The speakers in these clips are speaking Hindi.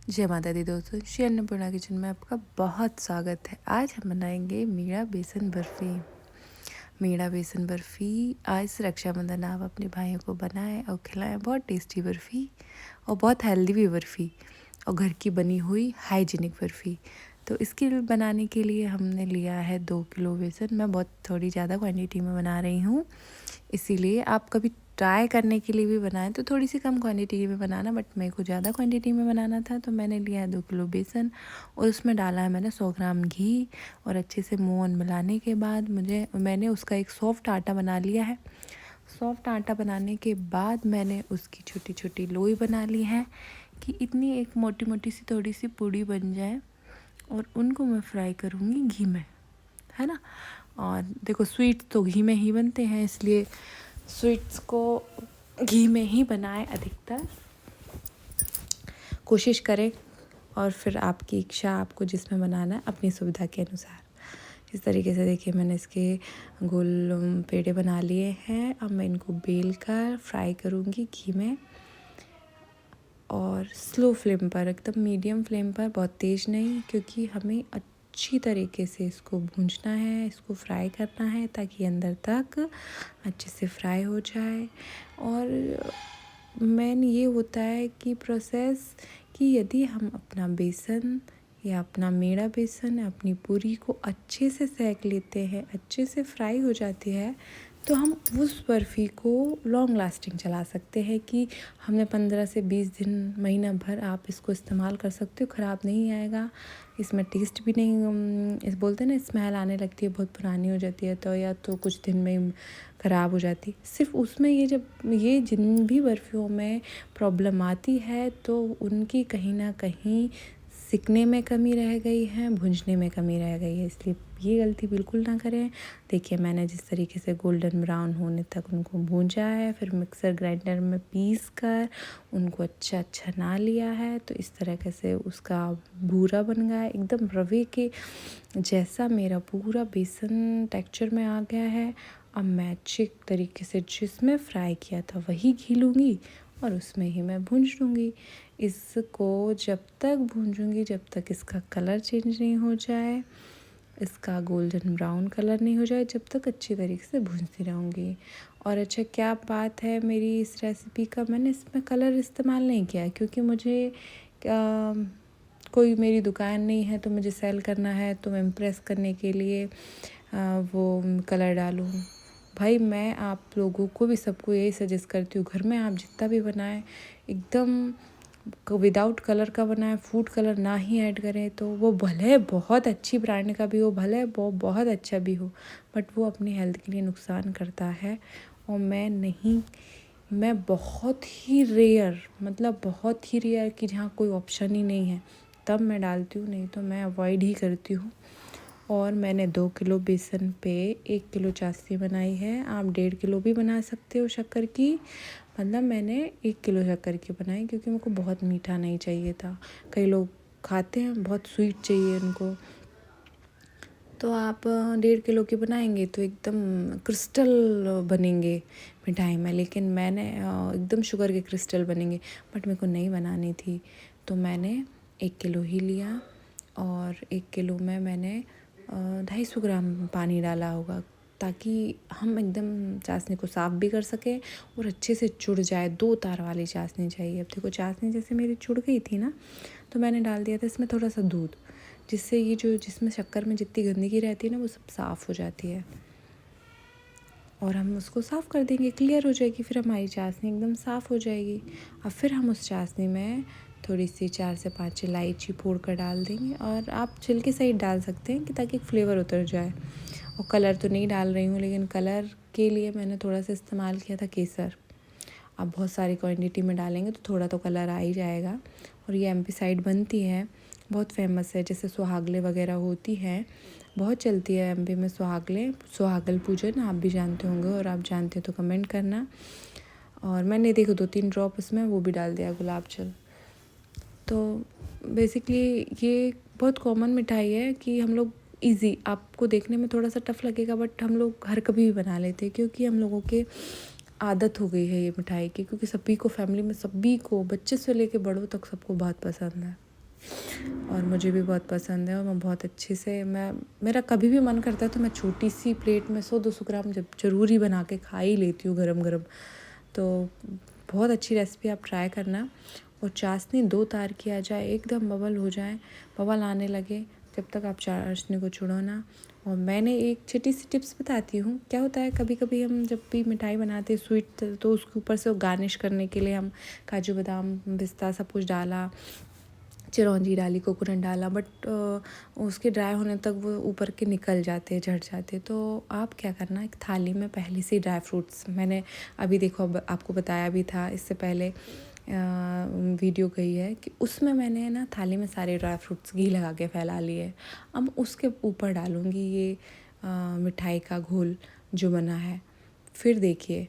जय माता दी दोस्तों, श्री अन्नपूर्णा किचन में आपका बहुत स्वागत है। आज हम बनाएंगे मीठा बेसन बर्फ़ी। मीठा बेसन बर्फ़ी आज रक्षाबंधन आप अपने भाइयों को बनाएं और खिलाएं। बहुत टेस्टी बर्फ़ी और बहुत हेल्दी भी बर्फ़ी और घर की बनी हुई हाइजीनिक बर्फ़ी। तो इसके बनाने के लिए हमने लिया है 2 किलो बेसन। मैं बहुत थोड़ी ज़्यादा क्वांटिटी में बना रही हूँ, इसीलिए आप कभी ट्राई करने के लिए भी बनाएं तो थोड़ी सी कम क्वांटिटी में बनाना, बट मेरे को ज़्यादा क्वांटिटी में बनाना था तो मैंने लिया है 2 किलो बेसन और उसमें डाला है मैंने 100 ग्राम घी और अच्छे से मोहन मिलाने के बाद मैंने उसका एक सॉफ्ट आटा बना लिया है। सॉफ्ट आटा बनाने के बाद मैंने उसकी छोटी छोटी लोई बना ली है कि इतनी एक मोटी मोटी सी थोड़ी सी पूड़ी बन जाए और उनको मैं फ्राई करूँगी घी में, है ना। और देखो, स्वीट तो घी में ही बनते हैं, इसलिए स्वीट्स को घी में ही बनाएं अधिकतर, कोशिश करें। और फिर आपकी इच्छा, आपको जिसमें बनाना है अपनी सुविधा के अनुसार। इस तरीके से देखिए मैंने इसके गोल पेड़े बना लिए हैं। अब मैं इनको बेल कर फ्राई करूँगी घी में और स्लो फ्लेम पर, एकदम मीडियम फ्लेम पर, बहुत तेज़ नहीं, क्योंकि हमें अच्छी तरीके से इसको भूंजना है, इसको फ्राई करना है ताकि अंदर तक अच्छे से फ्राई हो जाए। और मेन ये होता है कि प्रोसेस कि यदि हम अपना बेसन या अपना मेड़ा बेसन या अपनी पूरी को अच्छे से सेक लेते हैं, अच्छे से फ्राई हो जाती है, तो हम उस बर्फ़ी को लॉन्ग लास्टिंग चला सकते हैं कि हमने 15 से 20 दिन, महीना भर आप इसको इस्तेमाल कर सकते हो, ख़राब नहीं आएगा। इसमें टेस्ट भी नहीं, इस बोलते हैं ना, स्मेल आने लगती है, बहुत पुरानी हो जाती है तो, या तो कुछ दिन में ख़राब हो जाती। सिर्फ उसमें ये जिन भी बर्फ़ियों में प्रॉब्लम आती है तो उनकी कहीं ना कहीं सिकने में कमी रह गई है, भुंजने में कमी रह गई है, इसलिए ये गलती बिल्कुल ना करें। देखिए मैंने जिस तरीके से गोल्डन ब्राउन होने तक उनको भूंजा है, फिर मिक्सर ग्राइंडर में पीस कर उनको अच्छा ना लिया है, तो इस तरीके से उसका भूरा बन गया है, एकदम रवे के जैसा मेरा पूरा बेसन टेक्सचर में आ गया है। अब मैं अच्छे तरीके से जिसमें फ्राई किया था वही घी लूँगी और उसमें ही मैं भूंज लूँगी। इसको जब तक भूंजूँगी जब तक इसका कलर चेंज नहीं हो जाए, इसका गोल्डन ब्राउन कलर नहीं हो जाए, जब तक अच्छी तरीके से भूनती रहूँगी। और अच्छा, क्या बात है मेरी इस रेसिपी का, मैंने इसमें कलर इस्तेमाल नहीं किया क्योंकि मुझे कोई मेरी दुकान नहीं है, तो मुझे सेल करना है, तो मैं इम्प्रेस करने के लिए वो कलर डालूँ। भाई मैं आप लोगों को भी, सबको यही सजेस्ट करती हूँ, घर में आप जितना भी बनाएं एकदम विदाउट कलर का बनाएं, फूड कलर ना ही ऐड करें। तो वो भले बहुत अच्छी ब्रांड का भी हो, भले वो बहुत अच्छा भी हो, बट वो अपनी हेल्थ के लिए नुकसान करता है। और मैं बहुत ही रेयर, मतलब बहुत ही रेयर कि जहाँ कोई ऑप्शन ही नहीं है तब मैं डालती हूँ, नहीं तो मैं अवॉइड ही करती हूँ। और मैंने 2 किलो बेसन पे 1 किलो चाशनी बनाई है। आप 1.5 किलो भी बना सकते हो शक्कर की, मतलब मैंने 1 किलो शक्कर की बनाई क्योंकि मेरे को बहुत मीठा नहीं चाहिए था। कई लोग खाते हैं बहुत स्वीट चाहिए उनको, तो आप 1.5 किलो की बनाएंगे तो एकदम क्रिस्टल बनेंगे मिठाई में, लेकिन मैंने एकदम शुगर के क्रिस्टल बनेंगे, बट मेरे को नहीं बनानी थी, तो मैंने 1 किलो ही लिया। और 1 किलो में मैंने 250 ग्राम पानी डाला होगा, ताकि हम एकदम चाशनी को साफ़ भी कर सकें और अच्छे से चुड़ जाए। 2 तार वाली चाशनी चाहिए। अब देखो चाशनी जैसे मेरी चुड़ गई थी ना, तो मैंने डाल दिया था इसमें थोड़ा सा दूध, जिससे ये जो जिसमें शक्कर में जितनी गंदगी रहती है ना, वो सब साफ़ हो जाती है और हम उसको साफ़ कर देंगे, क्लियर हो जाएगी, फिर हमारी चाशनी एकदम साफ़ हो जाएगी। अब फिर हम उस चाशनी में थोड़ी सी 4 से 5 इलायची फोड़ कर डाल देंगे, और आप छिलके सहित डाल सकते हैं कि ताकि फ्लेवर उतर जाए। और कलर तो नहीं डाल रही हूँ, लेकिन कलर के लिए मैंने थोड़ा सा इस्तेमाल किया था केसर। आप बहुत सारी क्वांटिटी में डालेंगे तो थोड़ा तो कलर आ ही जाएगा। और ये एमपी साइड बनती है, बहुत फेमस है, जैसे सुहागले वगैरह होती हैं, बहुत चलती है एमपी में सुहागल पूजन, आप भी जानते होंगे, और आप जानते हो तो कमेंट करना। और मैंने देखो 2-3 ड्रॉप उसमें वो भी डाल दिया, गुलाब जल। तो बेसिकली ये बहुत कॉमन मिठाई है कि हम लोग इजी, आपको देखने में थोड़ा सा टफ लगेगा, बट हम लोग हर कभी भी बना लेते हैं क्योंकि हम लोगों के आदत हो गई है ये मिठाई की, क्योंकि सभी को, फैमिली में सभी को, बच्चे से लेके बड़ों तक सबको बहुत पसंद है। और मुझे भी बहुत पसंद है और मैं बहुत अच्छे से मेरा कभी भी मन करता है तो मैं छोटी सी प्लेट में 100-200 ग्राम जब ज़रूर ही बना के खा ही लेती हूँ गरम गरम। तो बहुत अच्छी रेसिपी आप ट्राई करना। और चाशनी 2 तार की आ जाए, एकदम बबल हो जाए, बबल आने लगे, जब तक आप चाशनी को छोड़ो ना। और मैंने एक छोटी सी टिप्स बताती हूँ। क्या होता है, कभी कभी हम जब भी मिठाई बनाते हैं स्वीट, तो उसके ऊपर से गार्निश करने के लिए हम काजू बादाम पिस्ता सब कुछ डाला, चिरौंजी डाली, कोकोनट डाला, बट उसके ड्राई होने तक वो ऊपर के निकल जाते, झड़ जाते। तो आप क्या करना, एक थाली में पहले से ड्राई फ्रूट्स, मैंने अभी देखो अब आपको बताया भी था इससे पहले वीडियो गई है कि उसमें मैंने ना थाली में सारे ड्राई फ्रूट्स घी लगा के फैला लिए। अब उसके ऊपर डालूँगी ये मिठाई का घोल जो बना है। फिर देखिए,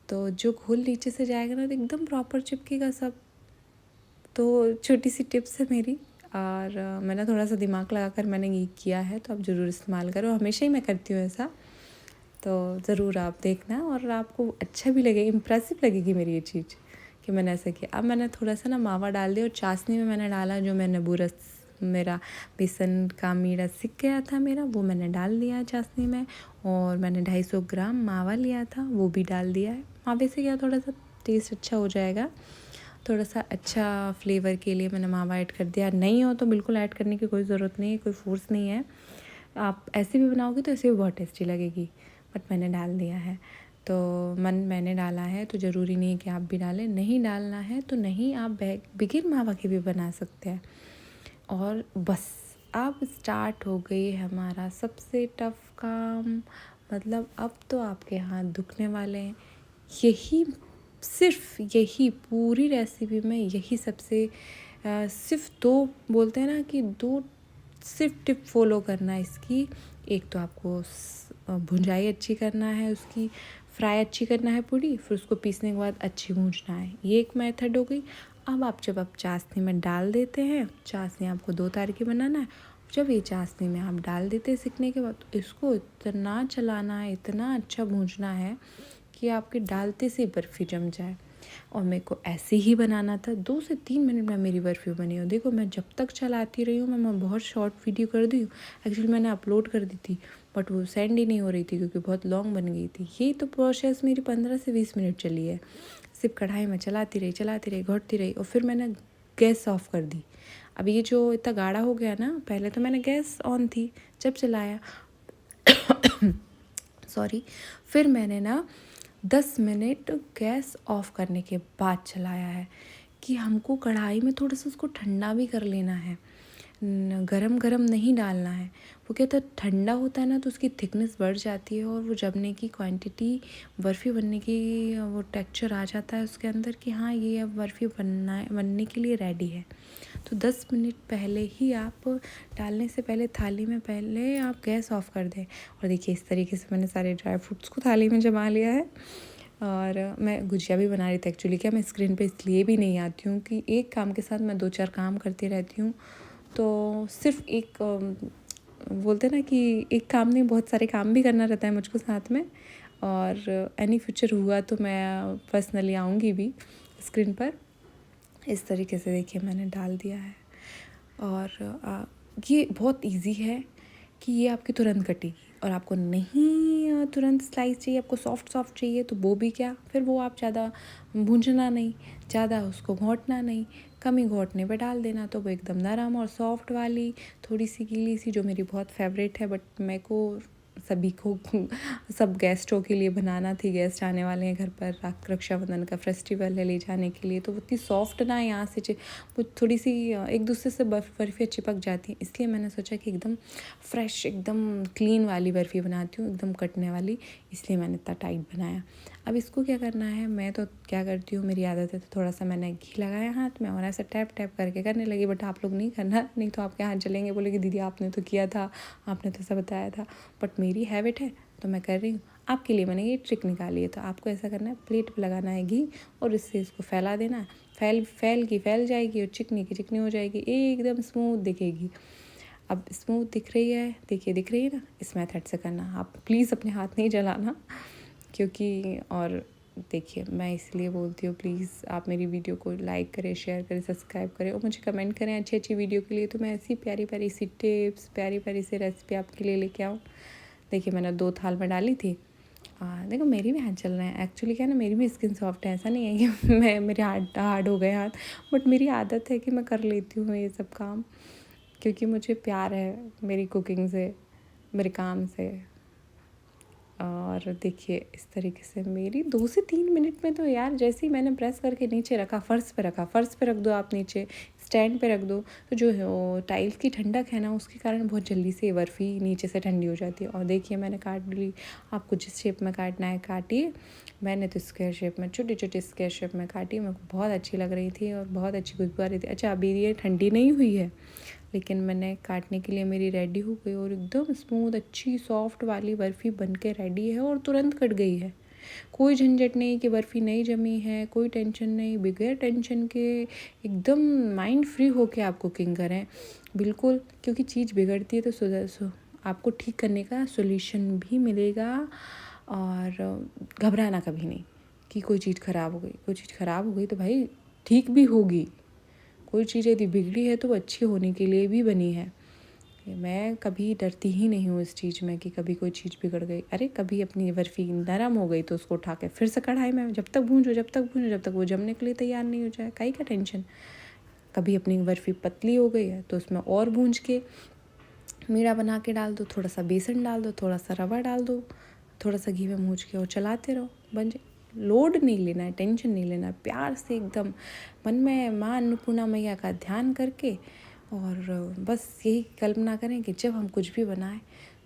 तो जो घोल नीचे से जाएगा ना तो एकदम प्रॉपर चिपकेगा सब। तो छोटी सी टिप्स है मेरी, और मैंने थोड़ा सा दिमाग लगाकर मैंने ये किया है, तो आप ज़रूर इस्तेमाल करो। हमेशा ही मैं करती हूँ ऐसा, तो ज़रूर आप देखना और आपको अच्छा भी लगेगा, इम्प्रेसिव लगेगी मेरी ये चीज़ कि मैंने ऐसा किया। अब मैंने थोड़ा सा ना मावा डाल दिया और चाशनी में मैंने डाला जो मैंने बूरस, मेरा बेसन का मीड़ा सीख गया था मेरा, वो मैंने डाल दिया चाशनी में। और मैंने 250 ग्राम मावा लिया था, वो भी डाल दिया है। मावे से क्या थोड़ा सा टेस्ट अच्छा हो जाएगा, थोड़ा सा अच्छा फ्लेवर के लिए मैंने मावा ऐड कर दिया। नहीं हो तो बिल्कुल ऐड करने की कोई ज़रूरत नहीं है, कोई फोर्स नहीं है। आप ऐसे भी बनाओगे तो ऐसे भी बहुत टेस्टी लगेगी, बट मैंने डाल दिया है। तो मैंने डाला है तो ज़रूरी नहीं है कि आप भी डालें, नहीं डालना है तो नहीं, आप बगैर मावा के भी बना सकते हैं। और बस अब स्टार्ट हो गई हमारा सबसे टफ काम, मतलब अब तो आपके हाथ दुखने वाले हैं। यही, सिर्फ यही पूरी रेसिपी में यही सबसे सिर्फ 2 बोलते हैं ना कि 2 सिर्फ टिप फॉलो करना है इसकी। एक तो आपको भुंजाई अच्छी करना है, उसकी फ्राई अच्छी करना है पूरी, फिर उसको पीसने के बाद अच्छी भूंजना है, ये एक मेथड हो गई। अब आप चाशनी में डाल देते हैं, चाशनी आपको 2 तार की बनाना है, जब ये चाशनी में आप डाल देते हैं सीखने के बाद, तो इसको इतना चलाना है, इतना अच्छा भूंजना है कि आपके डालते से बर्फ़ी जम जाए। और मेरे को ऐसे ही बनाना था, 2 से 3 मिनट में मेरी बर्फ़ी बनी हो। देखो मैं जब तक चलाती रही हूँ, मैं बहुत शॉर्ट वीडियो कर दी हूँ, एक्चुअली मैंने अपलोड कर दी थी, बट वो सेंड ही नहीं हो रही थी क्योंकि बहुत लॉन्ग बन गई थी। ये तो प्रोसेस मेरी 15 से 20 मिनट चली है, सिर्फ कढ़ाई में चलाती रही, घोटती रही, और फिर मैंने गैस ऑफ कर दी। अब ये जो इतना गाढ़ा हो गया ना, पहले तो मैंने गैस ऑन थी जब चलाया सॉरी, फिर मैंने ना 10 मिनट गैस ऑफ करने के बाद चलाया है कि हमको कढ़ाई में थोड़ा सा उसको ठंडा भी कर लेना है, गरम गरम नहीं डालना है। वो क्या था, ठंडा होता है ना तो उसकी थिकनेस बढ़ जाती है और वो जमने की क्वांटिटी, बर्फ़ी बनने की वो टेक्सचर आ जाता है उसके अंदर कि हाँ ये अब बर्फ़ी बनने के लिए रेडी है। तो 10 मिनट पहले ही आप डालने से पहले थाली में पहले आप गैस ऑफ कर दें। और देखिए इस तरीके से मैंने सारे ड्राई फ्रूट्स को थाली में जमा लिया है। और मैं गुजिया भी बना रही थी एक्चुअली, क्या मैं स्क्रीन पे इसलिए भी नहीं आती हूँ कि एक काम के साथ मैं 2-4 काम करती रहती हूँ। तो सिर्फ एक बोलते हैं ना कि एक काम नहीं, बहुत सारे काम भी करना रहता है मुझको साथ में। और एनी फ्यूचर हुआ तो मैं पर्सनली आऊँगी भी स्क्रीन पर। इस तरीके से देखिए मैंने डाल दिया है। और ये बहुत इजी है कि ये आपकी तुरंत कटेगी। और आपको नहीं तुरंत स्लाइस चाहिए, आपको सॉफ्ट सॉफ्ट चाहिए, तो वो भी क्या, फिर वो आप ज़्यादा भूंजना नहीं, ज़्यादा उसको घोंटना नहीं, कम ही घोंटने पे डाल देना, तो वो एकदम नरम और सॉफ्ट वाली, थोड़ी सी गीली सी, जो मेरी बहुत फेवरेट है, बट मेरे को सभी को सब गेस्टों के लिए बनाना थी। गेस्ट आने वाले हैं घर पर, रक्षाबंधन का फेस्टिवल है ले जाने के लिए, तो वो इतनी सॉफ्ट ना यहाँ से वो थोड़ी सी एक दूसरे से बर्फ़ियाँ चिपक जाती हैं, इसलिए मैंने सोचा कि एकदम फ्रेश, एकदम क्लीन वाली बर्फ़ी बनाती हूँ, एकदम कटने वाली, इसलिए मैंने इतना टाइट बनाया। अब इसको क्या करना है, मैं तो क्या करती हूँ, मेरी आदत है, तो थोड़ा सा मैंने घी लगाया हाथ में और ऐसा टैप टैप करके करने लगी। बट आप लोग नहीं करना, नहीं तो आपके हाथ जलेंगे, बोलेंगे दीदी आपने तो किया था, आपने तो ऐसा बताया था। बट मेरी हैबिट है तो मैं कर रही हूँ, आपके लिए मैंने ये ट्रिक निकाली है। तो आपको ऐसा करना है, प्लेट पे लगाना है घी और इससे इसको फैला देना है, फैल जाएगी और चिकनी की चिकनी हो जाएगी, एकदम स्मूथ दिखेगी। अब स्मूथ दिख रही है, देखिए दिख रही है ना, इस मेथड से करना। आप प्लीज़ अपने हाथ नहीं जलाना, क्योंकि और देखिए मैं इसलिए बोलती हूँ, प्लीज़ आप मेरी वीडियो को लाइक करें, शेयर करें, सब्सक्राइब करें और मुझे कमेंट करें अच्छी अच्छी वीडियो के लिए, तो मैं ऐसी प्यारी प्यारी सी टिप्स, प्यारी प्यारी सी रेसिपी आपके लिए लेके आऊँ। देखिए मैंने 2 थाल में डाली थी। देखो मेरी भी हाथ चल रहे हैं, एक्चुअली क्या है ना, मेरी भी स्किन सॉफ्ट है, ऐसा नहीं है कि मेरे हार्ड हो गए हाथ, बट मेरी आदत है कि मैं कर लेती हूँ ये सब काम, क्योंकि मुझे प्यार है मेरी कुकिंग से, मेरे काम से। और देखिए इस तरीके से मेरी 2 से 3 मिनट में तो यार, जैसे ही मैंने प्रेस करके नीचे रखा, फ़र्श पे रख दो आप, नीचे स्टैंड पे रख दो, तो जो है वो टाइल्स की ठंडक है ना, उसके कारण बहुत जल्दी से बर्फ़ी नीचे से ठंडी हो जाती है। और देखिए मैंने काट ली, आपको जिस शेप में काटना है काटिए। मैंने तो स्क्वायर शेप में, छोटी छोटी स्क्वायर शेप में काटी, मेरे को बहुत अच्छी लग रही थी और बहुत अच्छी खुशबू आ रही थी। अच्छा अभी ये ठंडी नहीं हुई है, लेकिन मैंने काटने के लिए मेरी रेडी हो गई और एकदम स्मूथ अच्छी सॉफ्ट वाली बर्फ़ी बन के रेडी है और तुरंत कट गई है। कोई झंझट नहीं कि बर्फ़ी नहीं जमी है, कोई टेंशन नहीं, बगैर टेंशन के एकदम माइंड फ्री होके आप कुकिंग करें बिल्कुल, क्योंकि चीज़ बिगड़ती है तो आपको ठीक करने का सॉल्यूशन भी मिलेगा। और घबराना कभी नहीं कि कोई चीज़ ख़राब हो गई, कोई चीज़ ख़राब हो गई तो भाई ठीक भी होगी। कोई चीज़ यदि बिगड़ी है तो वो अच्छी होने के लिए भी बनी है। मैं कभी डरती ही नहीं हूँ इस चीज़ में कि कभी कोई चीज़ बिगड़ गई। अरे कभी अपनी बर्फ़ी नरम हो गई तो उसको उठा के फिर से कढ़ाई में जब तक भूंजो जब तक वो जमने के लिए तैयार नहीं हो जाए, काहे का टेंशन। कभी अपनी बर्फ़ी पतली हो गई है तो उसमें और भूंज के मीड़ा बना के डाल दो, थोड़ा सा बेसन डाल दो, थोड़ा सा रवा डाल दो, थोड़ा सा घी में भूंज के और चलाते रहो, बन जाए। लोड नहीं लेना है, टेंशन नहीं लेना है, प्यार से एकदम मन में माँ अन्नपूर्णा मैया का ध्यान करके, और बस यही कल्पना करें कि जब हम कुछ भी बनाएं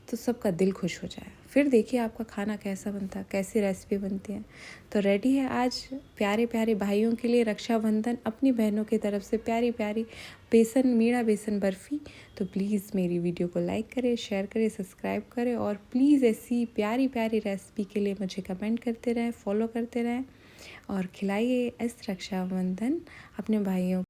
तो सबका दिल खुश हो जाए। फिर देखिए आपका खाना कैसा बनता है, कैसी रेसिपी बनती है। तो रेडी है आज प्यारे प्यारे भाइयों के लिए रक्षाबंधन, अपनी बहनों की तरफ से प्यारी प्यारी मीठा बेसन बर्फ़ी। तो प्लीज़ मेरी वीडियो को लाइक करें, शेयर करें, सब्सक्राइब करें और प्लीज़ ऐसी प्यारी प्यारी रेसिपी के लिए मुझे कमेंट करते रहें, फॉलो करते रहें और खिलाइए इस रक्षाबंधन अपने भाइयों